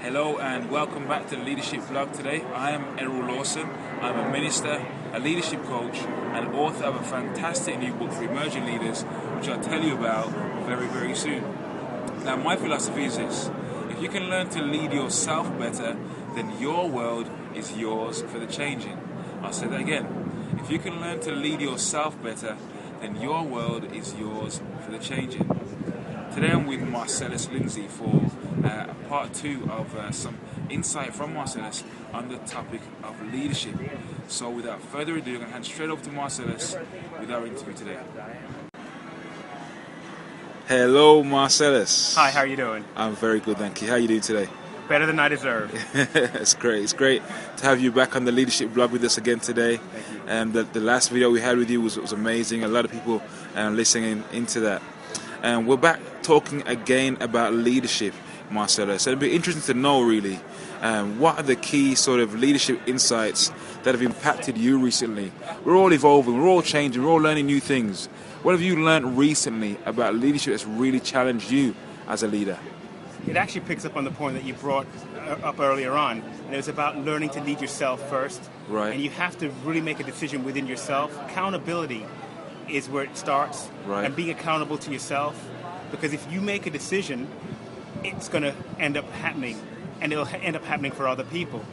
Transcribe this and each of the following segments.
Hello and welcome back to the Leadership Blog. Today I am Errol Lawson. I'm a minister, a leadership coach and author of a fantastic new book for emerging leaders, which I'll tell you about very, very soon. Now my philosophy is this: if you can learn to lead yourself better, then your world is yours for the changing. I'll say that again. If you can learn to lead yourself better, then your world is yours for the changing. Today I'm with Marcellus Lindsay for part 2 of some insight from Marcellus on the topic of leadership. So without further ado, I'm going to hand straight over to Marcellus with our interview today. Hello Marcellus. Hi, how are you doing? I'm very good, thank you. How are you doing today? Better than I deserve. It's great. It's great to have you back on the Leadership Blog with us again today. Thank you. And the last video we had with you was amazing. A lot of people listening into that. And we're back talking again about leadership, Marcellus. So it'd be interesting to know, really, what are the key sort of leadership insights that have impacted you recently? We're all evolving, we're all changing, we're all learning new things. What have you learned recently about leadership that's really challenged you as a leader? It actually picks up on the point that you brought up earlier on. And it was about learning to lead yourself first. Right. And you have to really make a decision within yourself. Accountability is where it starts. Right. And being accountable to yourself. Because if you make a decision, it's going to end up happening. And it'll end up happening for other people.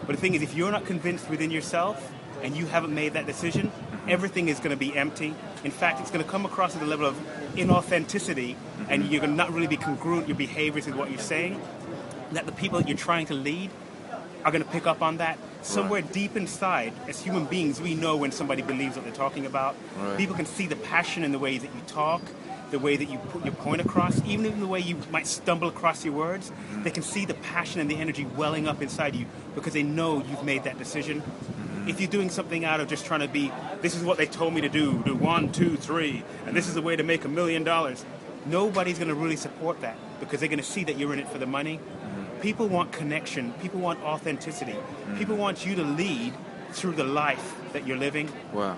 But the thing is, if you're not convinced within yourself and you haven't made that decision, everything is going to be empty. In fact, it's going to come across at the level of inauthenticity, and you're going to not really be congruent your behaviors with what you're saying, that the people that you're trying to lead are going to pick up on that. Somewhere deep inside, as human beings, we know when somebody believes what they're talking about. Right. People can see the passion in the way that you talk, the way that you put your point across, even in the way you might stumble across your words. They can see the passion and the energy welling up inside you because they know you've made that decision. If you're doing something out of just trying to be, this is what they told me to do 1, 2, 3, and this is the way to make $1 million, nobody's going to really support that because they're going to see that you're in it for the money. People want connection. People want authenticity. People want you to lead through the life that you're living. Wow.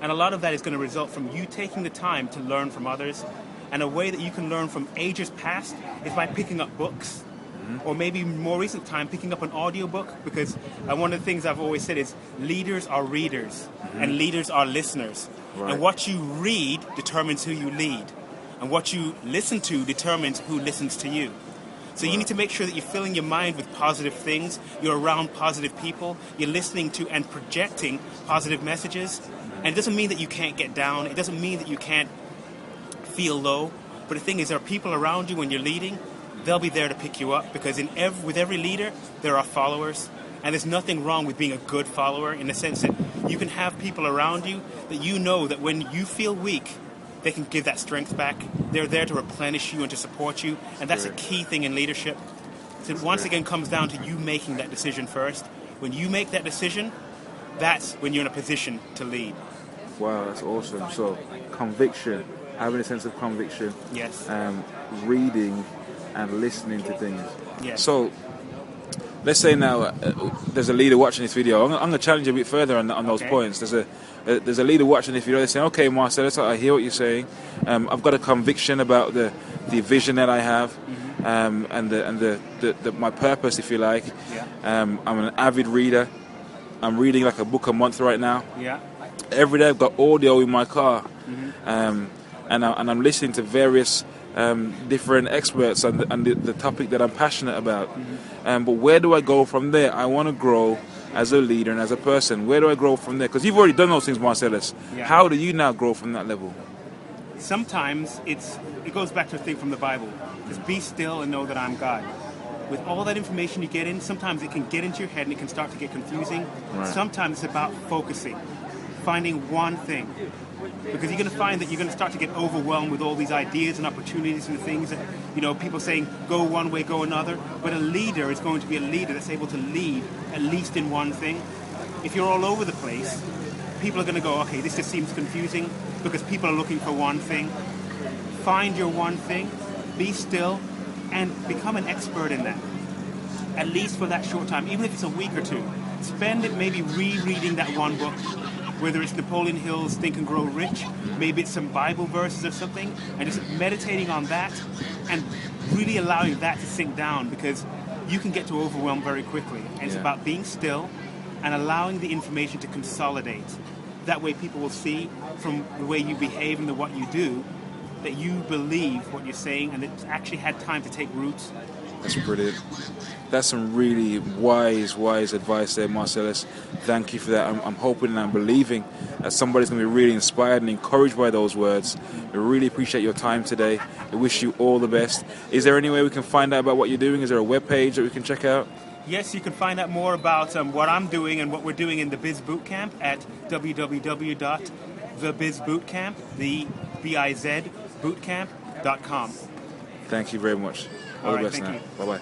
And a lot of that is going to result from you taking the time to learn from others. And a way that you can learn from ages past is by picking up books. Or maybe more recent time, picking up an audiobook, because one of the things I've always said is leaders are readers and leaders are listeners. Right. And what you read determines who you lead. And what you listen to determines who listens to you. So you need to make sure that you're filling your mind with positive things, you're around positive people, you're listening to and projecting positive messages. And it doesn't mean that you can't get down, it doesn't mean that you can't feel low. But the thing is, there are people around you when you're leading. They'll be there to pick you up because with every leader, there are followers. And there's nothing wrong with being a good follower in the sense that you can have people around you that you know that when you feel weak, they can give that strength back. They're there to replenish you and to support you. And that's a key thing in leadership. So it once again comes down to you making that decision first. When you make that decision, that's when you're in a position to lead. Wow, that's awesome. So conviction, having a sense of conviction. Yes. Reading and listening to things. Yes. So, let's say now there's a leader watching this video. I'm going to challenge you a bit further on those points. There's a leader watching this video. They're saying, "Okay, Marcellus, I hear what you're saying. I've got a conviction about the vision that I have, and the my purpose, if you like. Yeah. I'm an avid reader. I'm reading like a book a month right now. Yeah. Every day I've got audio in my car, and I'm listening to various different experts on the topic that I'm passionate about. But where do I go from there? I want to grow as a leader and as a person. Where do I grow from there? Because you've already done those things, Marcellus. Yeah. How do you now grow from that level? Sometimes it goes back to a thing from the Bible. Just be still and know that I'm God. With all that information you get in, sometimes it can get into your head and it can start to get confusing. Right. Sometimes it's about focusing, finding one thing. Because you're going to find that you're going to start to get overwhelmed with all these ideas and opportunities and the things that, people saying, go one way, go another. But a leader is going to be a leader that's able to lead at least in one thing. If you're all over the place, people are going to go, okay, this just seems confusing because people are looking for one thing. Find your one thing, be still, and become an expert in that. At least for that short time, even if it's a week or two. Spend it maybe rereading that one book. Whether it's Napoleon Hill's Think and Grow Rich, maybe it's some Bible verses or something, and just meditating on that, and really allowing that to sink down, because you can get to overwhelm very quickly. And it's about being still and allowing the information to consolidate. That way people will see from the way you behave and what you do that you believe what you're saying, and it's actually had time to take roots. That's brilliant. That's some really wise advice there, Marcellus. Thank you for that. I'm hoping and I'm believing that somebody's going to be really inspired and encouraged by those words. We really appreciate your time today. I wish you all the best. Is there any way we can find out about what you're doing? Is there a webpage that we can check out? Yes, you can find out more about what I'm doing and what we're doing in the Biz Boot Camp at www.thebizbootcamp, the BIZ bootcamp.com. Thank you very much. All the best now. Bye-bye.